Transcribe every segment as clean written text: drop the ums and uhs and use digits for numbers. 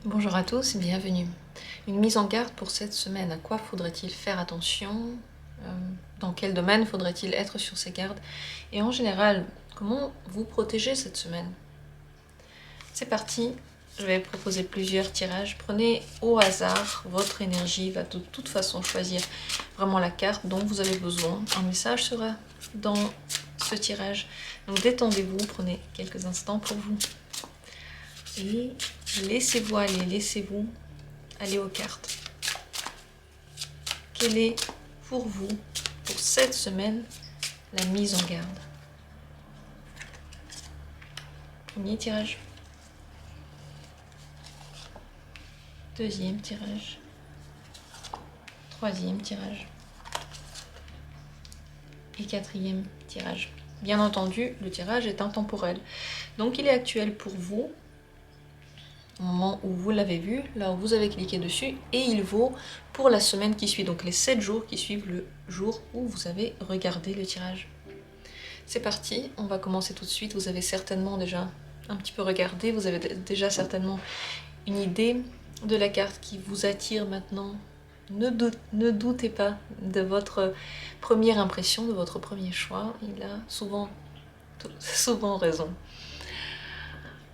Bonjour à tous et bienvenue. Une mise en garde pour cette semaine. À quoi faudrait-il faire attention? Dans quel domaine faudrait-il être sur ses gardes? Et en général, comment vous protéger cette semaine? C'est parti, je vais proposer plusieurs tirages. Prenez au hasard, votre énergie va de toute façon choisir vraiment la carte dont vous avez besoin. Un message sera dans ce tirage. Donc détendez-vous, prenez quelques instants pour vous. Et laissez-vous aller, laissez-vous aller aux cartes. Quelle est pour vous, pour cette semaine, la mise en garde? Premier tirage. Deuxième tirage. Troisième tirage. Et quatrième tirage. Bien entendu, le tirage est intemporel. Donc il est actuel pour vous, au moment où vous l'avez vu, là où vous avez cliqué dessus, et il vaut pour la semaine qui suit, donc les 7 jours qui suivent le jour où vous avez regardé le tirage. C'est parti, on va commencer tout de suite. Vous avez certainement déjà un petit peu regardé, vous avez déjà certainement une idée de la carte qui vous attire maintenant. Ne doutez pas de votre première impression, de votre premier choix. Il a souvent raison.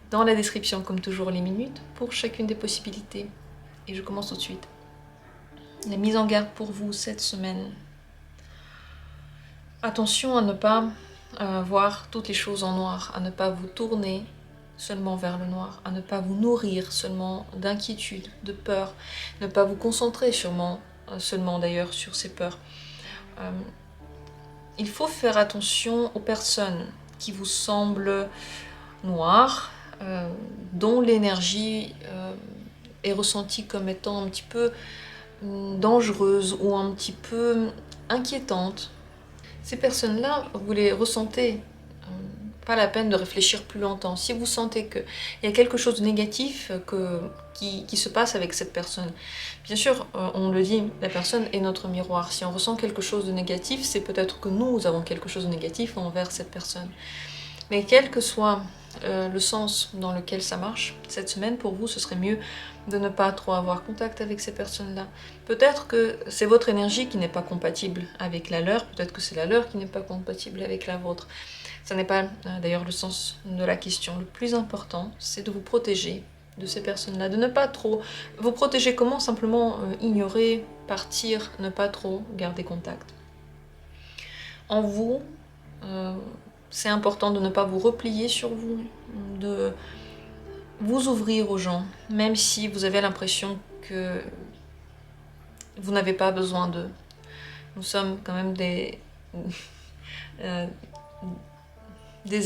Dans la description, comme toujours, les minutes pour chacune des possibilités. Et je commence tout de suite. La mise en garde pour vous cette semaine. Attention à ne pas voir toutes les choses en noir, à ne pas vous tourner seulement vers le noir, à ne pas vous nourrir seulement d'inquiétude, de peur, ne pas vous concentrer seulement d'ailleurs sur ces peurs. Il faut faire attention aux personnes qui vous semblent noires, dont l'énergie est ressentie comme étant un petit peu dangereuse ou un petit peu inquiétante. Ces personnes-là, vous les ressentez, pas la peine de réfléchir plus longtemps. Si vous sentez qu'il y a quelque chose de négatif qui se passe avec cette personne, bien sûr, on le dit, la personne est notre miroir. Si on ressent quelque chose de négatif, c'est peut-être que nous avons quelque chose de négatif envers cette personne. Mais quel que soit le sens dans lequel ça marche, cette semaine, pour vous, ce serait mieux de ne pas trop avoir contact avec ces personnes-là. Peut-être que c'est votre énergie qui n'est pas compatible avec la leur, peut-être que c'est la leur qui n'est pas compatible avec la vôtre. Ça n'est pas d'ailleurs le sens de la question. Le plus important, c'est de vous protéger de ces personnes-là, de ne pas trop vous protéger. Comment? Simplement ignorer, partir, ne pas trop garder contact. En vous, c'est important de ne pas vous replier sur vous, de vous ouvrir aux gens, même si vous avez l'impression que vous n'avez pas besoin d'eux. Nous sommes quand même des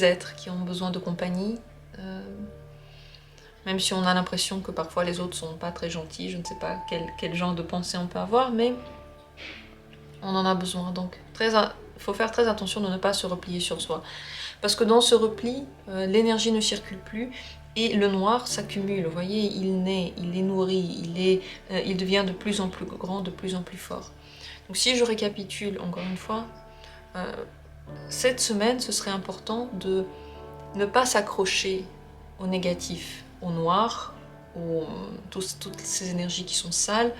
êtres qui ont besoin de compagnie, même si on a l'impression que parfois les autres sont pas très gentils. Je ne sais pas quel genre de pensée on peut avoir, mais on en a besoin. Donc il faut faire très attention de ne pas se replier sur soi, parce que dans ce repli, l'énergie ne circule plus et le noir s'accumule. Vous voyez, il naît, il est nourri, il devient de plus en plus grand, de plus en plus fort. Donc si je récapitule encore une fois, cette semaine, ce serait important de ne pas s'accrocher au négatif, au noir, toutes ces énergies qui sont sales.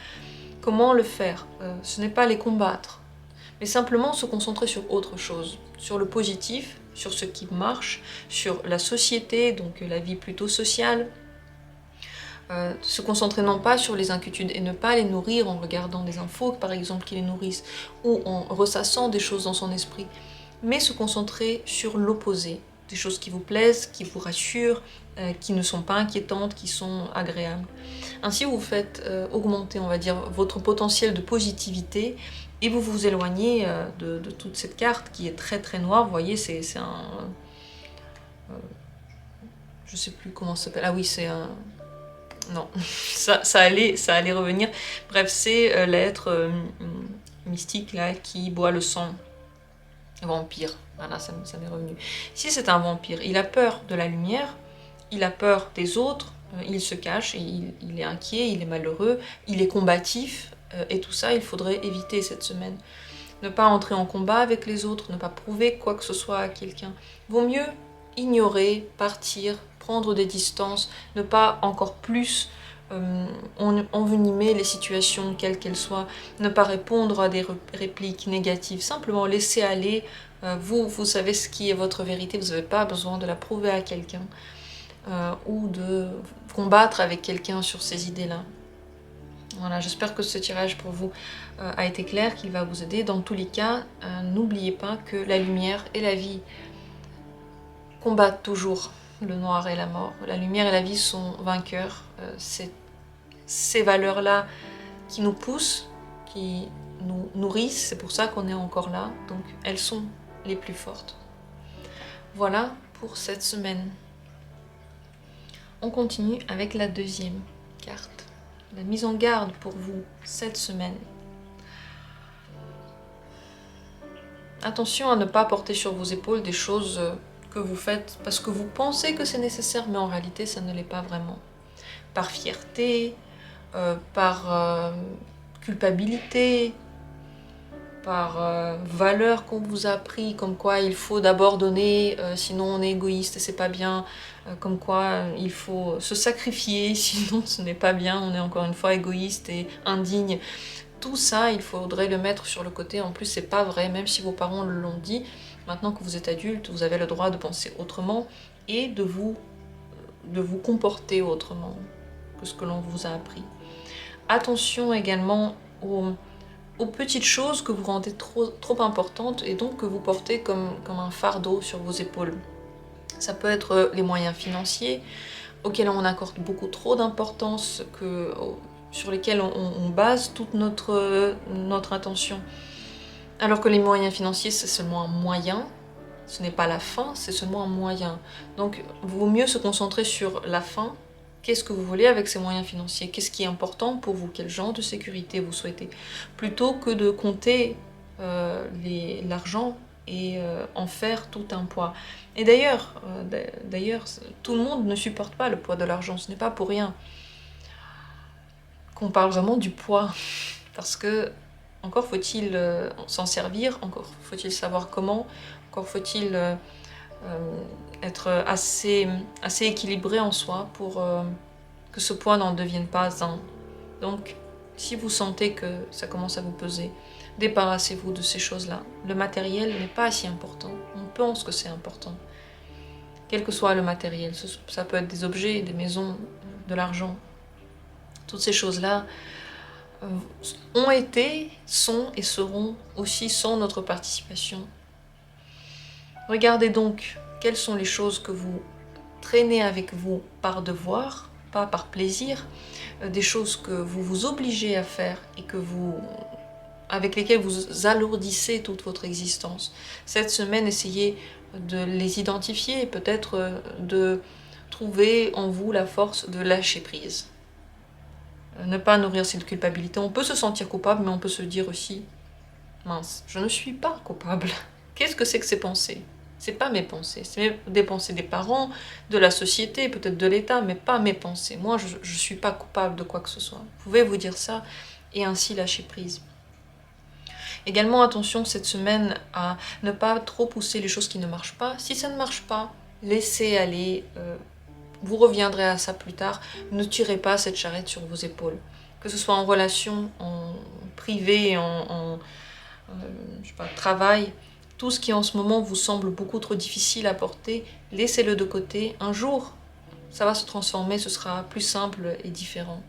Comment le faire? Ce n'est pas les combattre, mais simplement se concentrer sur autre chose, sur le positif, sur ce qui marche, sur la société, donc la vie plutôt sociale. Se concentrer non pas sur les inquiétudes et ne pas les nourrir en regardant des infos par exemple qui les nourrissent ou en ressassant des choses dans son esprit, mais se concentrer sur l'opposé, des choses qui vous plaisent, qui vous rassurent, qui ne sont pas inquiétantes, qui sont agréables. Ainsi vous faites augmenter, on va dire, votre potentiel de positivité et vous vous éloignez de toute cette carte qui est très très noire. Vous voyez, c'est un... je sais plus comment ça s'appelle. Ah oui, c'est un... Non, ça allait revenir. Bref, c'est l'être mystique là qui boit le sang. Vampire, voilà, ça m'est revenu. Si c'est un vampire, il a peur de la lumière, il a peur des autres, il se cache, il est inquiet, il est malheureux, il est combatif, et tout ça, il faudrait éviter cette semaine. Ne pas entrer en combat avec les autres, ne pas prouver quoi que ce soit à quelqu'un. Vaut mieux ignorer, partir, prendre des distances, ne pas encore plus envenimer les situations, quelles qu'elles soient, ne pas répondre à des répliques négatives, simplement laisser aller. Vous savez ce qui est votre vérité, vous n'avez pas besoin de la prouver à quelqu'un ou de combattre avec quelqu'un sur ces idées-là. Voilà, j'espère que ce tirage pour vous a été clair, qu'il va vous aider. Dans tous les cas, n'oubliez pas que la lumière et la vie combattent toujours le noir et la mort. La lumière et la vie sont vainqueurs. C'est ces valeurs-là qui nous poussent, qui nous nourrissent, c'est pour ça qu'on est encore là. Donc elles sont les plus fortes. Voilà pour cette semaine. On continue avec la deuxième carte. La mise en garde pour vous cette semaine. Attention à ne pas porter sur vos épaules des choses que vous faites parce que vous pensez que c'est nécessaire, mais en réalité ça ne l'est pas vraiment. Par fierté, par culpabilité, par valeur qu'on vous a appris, comme quoi il faut d'abord donner, sinon on est égoïste et c'est pas bien, comme quoi il faut se sacrifier, sinon ce n'est pas bien, on est encore une fois égoïste et indigne. Tout ça, il faudrait le mettre sur le côté. En plus, c'est pas vrai, même si vos parents l'ont dit. Maintenant que vous êtes adulte, vous avez le droit de penser autrement et de vous comporter autrement que ce que l'on vous a appris. Attention également aux petites choses que vous rendez trop importantes et donc que vous portez comme un fardeau sur vos épaules. Ça peut être les moyens financiers auxquels on accorde beaucoup trop d'importance, sur lesquels on base toute notre attention. Alors que les moyens financiers, c'est seulement un moyen, ce n'est pas la fin, c'est seulement un moyen. Donc, il vaut mieux se concentrer sur la fin. Qu'est-ce que vous voulez avec ces moyens financiers? Qu'est-ce qui est important pour vous? Quel genre de sécurité vous souhaitez? Plutôt que de compter l'argent et en faire tout un poids. Et d'ailleurs, tout le monde ne supporte pas le poids de l'argent, ce n'est pas pour rien qu'on parle vraiment du poids, parce que encore faut-il s'en servir, encore faut-il savoir comment, encore faut-il être assez équilibré en soi pour que ce poids n'en devienne pas un. Donc, si vous sentez que ça commence à vous peser, débarrassez-vous de ces choses-là. Le matériel n'est pas si important, on pense que c'est important. Quel que soit le matériel, ça peut être des objets, des maisons, de l'argent. Toutes ces choses-là ont été, sont et seront aussi sans notre participation. Regardez donc quelles sont les choses que vous traînez avec vous par devoir, pas par plaisir, des choses que vous vous obligez à faire et avec lesquelles vous alourdissez toute votre existence. Cette semaine, essayez de les identifier et peut-être de trouver en vous la force de lâcher prise. Ne pas nourrir cette culpabilité. On peut se sentir coupable, mais on peut se dire aussi, mince, je ne suis pas coupable. Qu'est-ce que c'est que ces pensées? C'est pas mes pensées, c'est des pensées des parents, de la société, peut-être de l'État, mais pas mes pensées. Moi, je suis pas coupable de quoi que ce soit. Vous pouvez vous dire ça et ainsi lâcher prise. Également, attention cette semaine à ne pas trop pousser les choses qui ne marchent pas. Si ça ne marche pas, laissez aller. Vous reviendrez à ça plus tard. Ne tirez pas cette charrette sur vos épaules. Que ce soit en relation, en privé, je sais pas, travail, tout ce qui en ce moment vous semble beaucoup trop difficile à porter, laissez-le de côté. Un jour, ça va se transformer, ce sera plus simple et différent.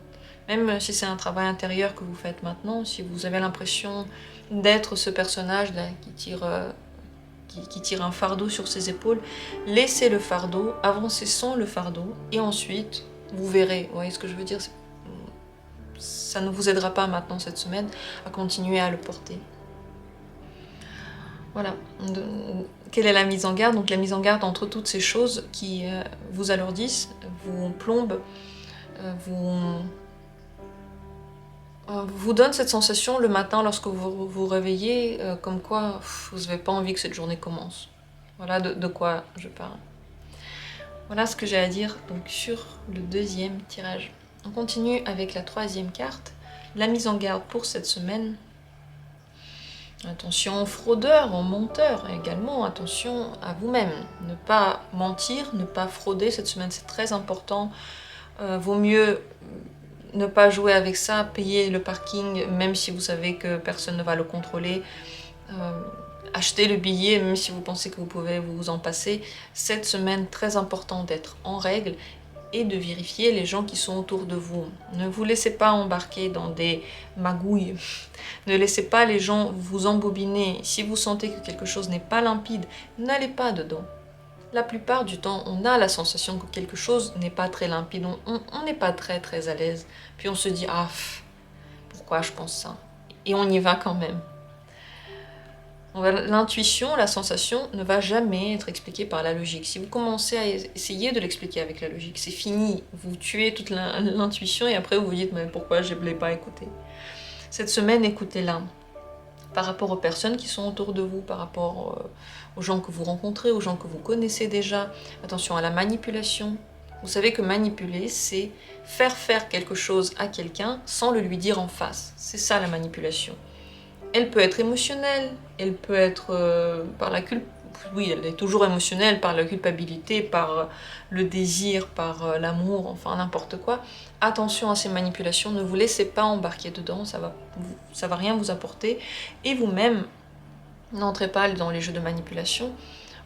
Même si c'est un travail intérieur que vous faites maintenant, si vous avez l'impression d'être ce personnage-là qui tire un fardeau sur ses épaules, laissez le fardeau, avancez sans le fardeau, et ensuite, vous verrez. Vous voyez ce que je veux dire? Ça ne vous aidera pas maintenant cette semaine à continuer à le porter. Voilà. Quelle est la mise en garde? Donc la mise en garde entre toutes ces choses qui vous alourdissent, vous plombent, vous donne cette sensation le matin lorsque vous vous réveillez, comme quoi vous n'avez pas envie que cette journée commence. Voilà de quoi je parle. Voilà ce que j'ai à dire donc sur le deuxième tirage. On continue avec la troisième carte, la mise en garde pour cette semaine. Attention aux fraudeurs, aux menteurs, et également attention à vous-même. Ne pas mentir, ne pas frauder cette semaine, c'est très important. Vaut mieux ne pas jouer avec ça, payer le parking même si vous savez que personne ne va le contrôler, acheter le billet même si vous pensez que vous pouvez vous en passer. Cette semaine, très important d'être en règle et de vérifier les gens qui sont autour de vous. Ne vous laissez pas embarquer dans des magouilles. Ne laissez pas les gens vous embobiner. Si vous sentez que quelque chose n'est pas limpide, n'allez pas dedans. La plupart du temps, on a la sensation que quelque chose n'est pas très limpide. On n'est pas très à l'aise. Puis on se dit, ah, pourquoi je pense ça? Et on y va quand même. L'intuition, la sensation ne va jamais être expliquée par la logique. Si vous commencez à essayer de l'expliquer avec la logique, c'est fini. Vous tuez toute l'intuition et après vous vous dites mais pourquoi je ne l'ai pas écoutée. Cette semaine, écoutez-la. Par rapport aux personnes qui sont autour de vous, par rapport aux gens que vous rencontrez, aux gens que vous connaissez déjà. Attention à la manipulation. Vous savez que manipuler, c'est faire quelque chose à quelqu'un sans le lui dire en face. C'est ça la manipulation. Elle peut être émotionnelle, elle peut être par la culpabilité. Oui, elle est toujours émotionnelle par la culpabilité, par le désir, par l'amour, enfin n'importe quoi. Attention à ces manipulations, ne vous laissez pas embarquer dedans, ça va rien vous apporter. Et vous-même, n'entrez pas dans les jeux de manipulation.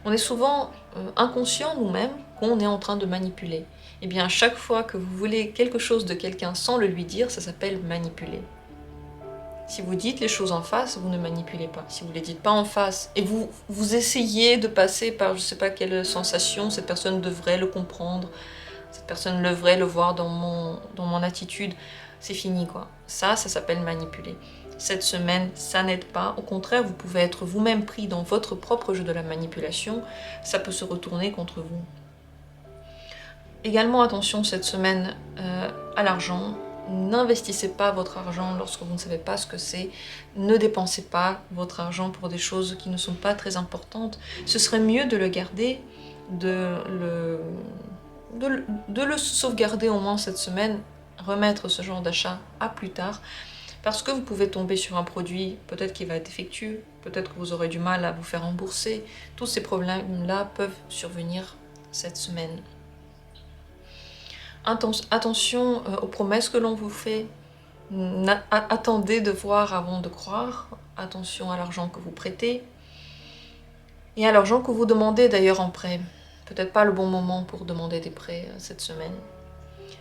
On est souvent inconscient nous-mêmes qu'on est en train de manipuler. Et bien, chaque fois que vous voulez quelque chose de quelqu'un sans le lui dire, ça s'appelle manipuler. Si vous dites les choses en face, vous ne manipulez pas. Si vous ne les dites pas en face, et vous essayez de passer par je ne sais pas quelle sensation, cette personne devrait le comprendre, cette personne devrait le voir dans mon attitude, c'est fini quoi. Ça s'appelle manipuler. Cette semaine, ça n'aide pas. Au contraire, vous pouvez être vous-même pris dans votre propre jeu de la manipulation. Ça peut se retourner contre vous. Également, attention cette semaine à l'argent. N'investissez pas votre argent lorsque vous ne savez pas ce que c'est. Ne dépensez pas votre argent pour des choses qui ne sont pas très importantes. Ce serait mieux de le garder, de le sauvegarder au moins cette semaine, remettre ce genre d'achat à plus tard, parce que vous pouvez tomber sur un produit, peut-être qui va être défectueux, peut-être que vous aurez du mal à vous faire rembourser. Tous ces problèmes-là peuvent survenir cette semaine. Attention aux promesses que l'on vous fait. Attendez de voir avant de croire. Attention à l'argent que vous prêtez. Et à l'argent que vous demandez d'ailleurs en prêt. Peut-être pas le bon moment pour demander des prêts cette semaine.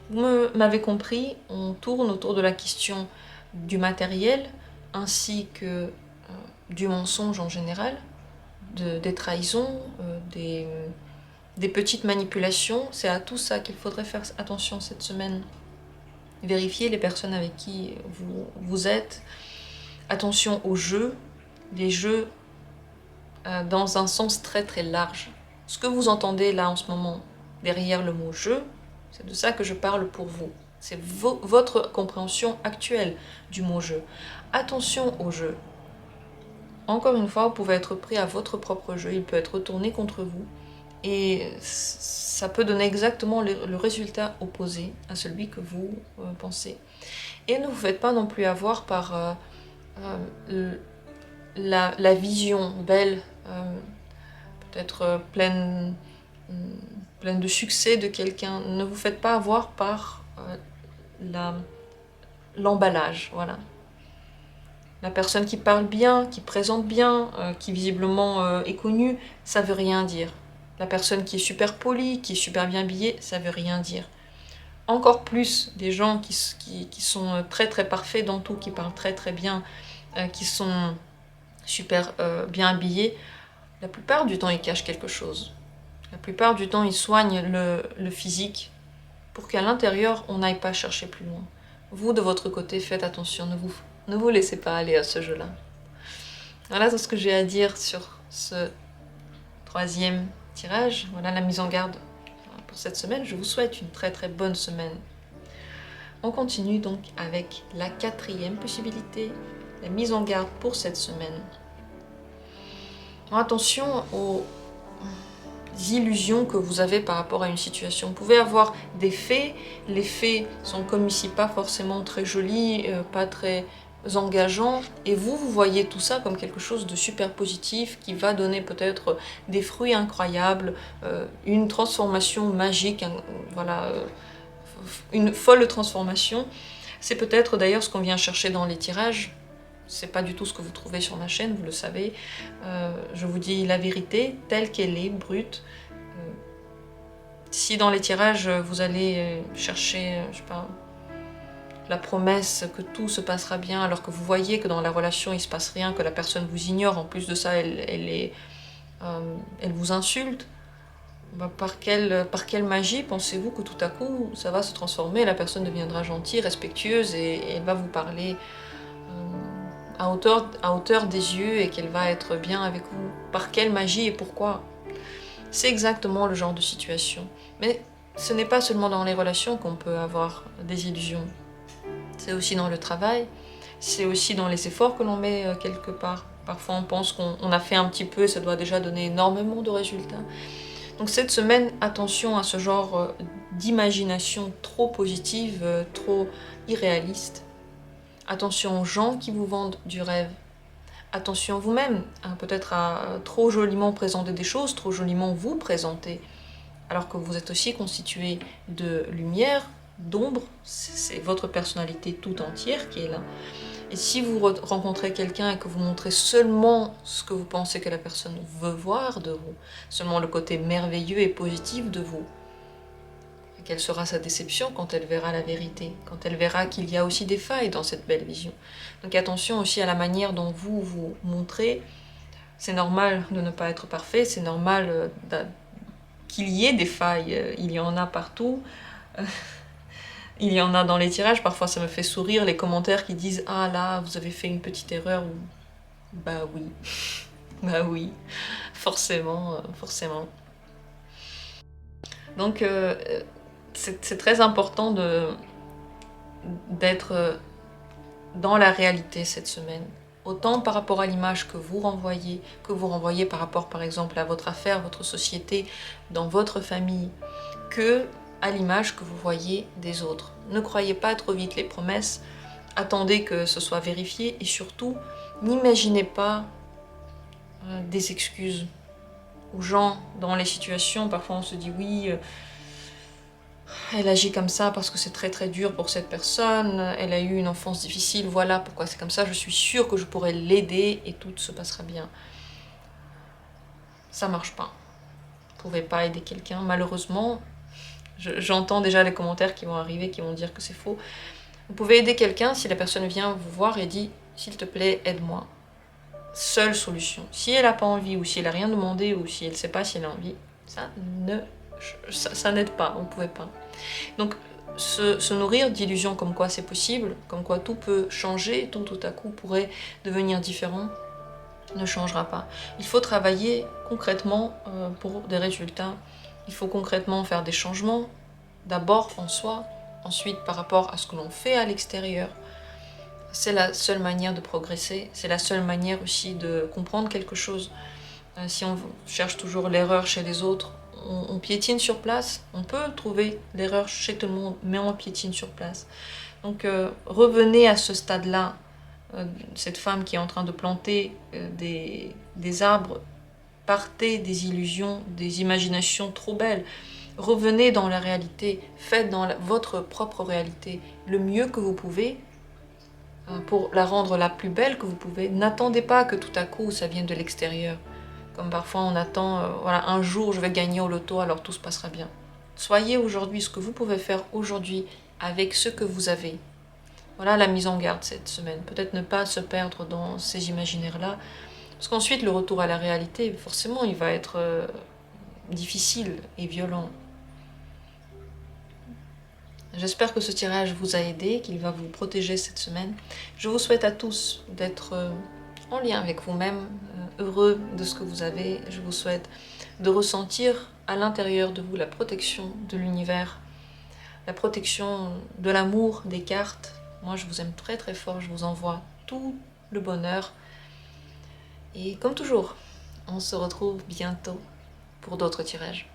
Vous m'avez compris, on tourne autour de la question du matériel, ainsi que du mensonge en général, des trahisons, des petites manipulations. C'est à tout ça qu'il faudrait faire attention cette semaine. Vérifiez les personnes avec qui vous êtes. Attention aux jeux, les jeux dans un sens très large. Ce que vous entendez là en ce moment, derrière le mot jeu, c'est de ça que je parle pour vous. C'est votre compréhension actuelle du mot jeu. Attention au jeu. Encore une fois, vous pouvez être pris à votre propre jeu, il peut être retourné contre vous. Et ça peut donner exactement le résultat opposé à celui que vous pensez. Et ne vous faites pas non plus avoir par la vision belle, peut-être pleine de succès de quelqu'un. Ne vous faites pas avoir par l'emballage, voilà. La personne qui parle bien, qui présente bien, qui visiblement est connue, ça veut rien dire. La personne qui est super polie, qui est super bien habillée, ça veut rien dire. Encore plus des gens qui sont très parfaits dans tout, qui parlent très bien, qui sont super bien habillés, la plupart du temps ils cachent quelque chose. La plupart du temps ils soignent le physique pour qu'à l'intérieur on n'aille pas chercher plus loin. Vous de votre côté faites attention, ne vous laissez pas aller à ce jeu-là. Voilà tout ce que j'ai à dire sur ce troisième tirage. Voilà la mise en garde pour cette semaine. Je vous souhaite une très bonne semaine. On continue donc avec la quatrième possibilité, la mise en garde pour cette semaine. Alors, attention aux illusions que vous avez par rapport à une situation. Vous pouvez avoir des faits, les faits sont comme ici pas forcément très jolis, pas très engageants, et vous voyez tout ça comme quelque chose de super positif qui va donner peut-être des fruits incroyables, une transformation magique, voilà, une folle transformation. C'est peut-être d'ailleurs ce qu'on vient chercher dans les tirages. C'est pas du tout ce que vous trouvez sur ma chaîne, vous le savez. Je vous dis la vérité telle qu'elle est, brute. Si dans les tirages vous allez chercher, je sais pas, la promesse que tout se passera bien, alors que vous voyez que dans la relation il se passe rien, que la personne vous ignore, en plus de ça elle vous insulte, bah, par quelle magie pensez-vous que tout à coup ça va se transformer, la personne deviendra gentille, respectueuse et elle va vous parler à hauteur des yeux et qu'elle va être bien avec vous? Par quelle magie et pourquoi? C'est exactement le genre de situation. Mais ce n'est pas seulement dans les relations qu'on peut avoir des illusions. C'est aussi dans le travail, c'est aussi dans les efforts que l'on met quelque part. Parfois on pense qu'on a fait un petit peu et ça doit déjà donner énormément de résultats. Donc cette semaine, attention à ce genre d'imagination trop positive, trop irréaliste. Attention aux gens qui vous vendent du rêve. Attention vous-même, peut-être à trop joliment présenter des choses, trop joliment vous présenter, alors que vous êtes aussi constitué de lumière, d'ombre, c'est votre personnalité tout entière qui est là. Et si vous rencontrez quelqu'un et que vous montrez seulement ce que vous pensez que la personne veut voir de vous, seulement le côté merveilleux et positif de vous, quelle sera sa déception quand elle verra la vérité, quand elle verra qu'il y a aussi des failles dans cette belle vision. Donc attention aussi à la manière dont vous vous montrez. C'est normal de ne pas être parfait, c'est normal qu'il y ait des failles, il y en a partout. Il y en a dans les tirages, parfois ça me fait sourire les commentaires qui disent « Ah là, vous avez fait une petite erreur » ou « Bah oui, bah oui, forcément, forcément. » Donc c'est très important d'être dans la réalité cette semaine. Autant par rapport à l'image que vous renvoyez par rapport par exemple à votre affaire, votre société, dans votre famille, que à l'image que vous voyez des autres. Ne croyez pas trop vite les promesses, attendez que ce soit vérifié et surtout, n'imaginez pas des excuses aux gens dans les situations. Parfois on se dit oui, elle agit comme ça parce que c'est très très dur pour cette personne, elle a eu une enfance difficile, voilà pourquoi c'est comme ça, je suis sûre que je pourrais l'aider et tout se passera bien. Ça marche pas. Vous pouvez pas aider quelqu'un, malheureusement. J'entends déjà les commentaires qui vont arriver, qui vont dire que c'est faux. Vous pouvez aider quelqu'un si la personne vient vous voir et dit « S'il te plaît, aide-moi ». Seule solution. Si elle n'a pas envie, ou si elle n'a rien demandé, ou si elle ne sait pas si elle a envie, ça n'aide pas, on ne pouvait pas. Donc, se nourrir d'illusions comme quoi c'est possible, comme quoi tout peut changer, tout à coup pourrait devenir différent, ne changera pas. Il faut travailler concrètement pour des résultats. Il faut concrètement faire des changements, d'abord en soi, ensuite par rapport à ce que l'on fait à l'extérieur. C'est la seule manière de progresser, c'est la seule manière aussi de comprendre quelque chose. Si on cherche toujours l'erreur chez les autres, on piétine sur place. On peut trouver l'erreur chez tout le monde, mais on piétine sur place. Donc revenez à ce stade-là, cette femme qui est en train de planter des arbres. Partez des illusions, des imaginations trop belles. Revenez dans la réalité, faites dans votre propre réalité le mieux que vous pouvez pour la rendre la plus belle que vous pouvez. N'attendez pas que tout à coup ça vienne de l'extérieur. Comme parfois on attend, voilà, un jour je vais gagner au loto, alors tout se passera bien. Soyez aujourd'hui ce que vous pouvez faire aujourd'hui avec ce que vous avez. Voilà la mise en garde cette semaine. Peut-être ne pas se perdre dans ces imaginaires-là. Parce qu'ensuite, le retour à la réalité, forcément, il va être difficile et violent. J'espère que ce tirage vous a aidé, qu'il va vous protéger cette semaine. Je vous souhaite à tous d'être en lien avec vous-même, heureux de ce que vous avez. Je vous souhaite de ressentir à l'intérieur de vous la protection de l'univers, la protection de l'amour, des cartes. Moi, je vous aime très très fort, je vous envoie tout le bonheur. Et comme toujours, on se retrouve bientôt pour d'autres tirages.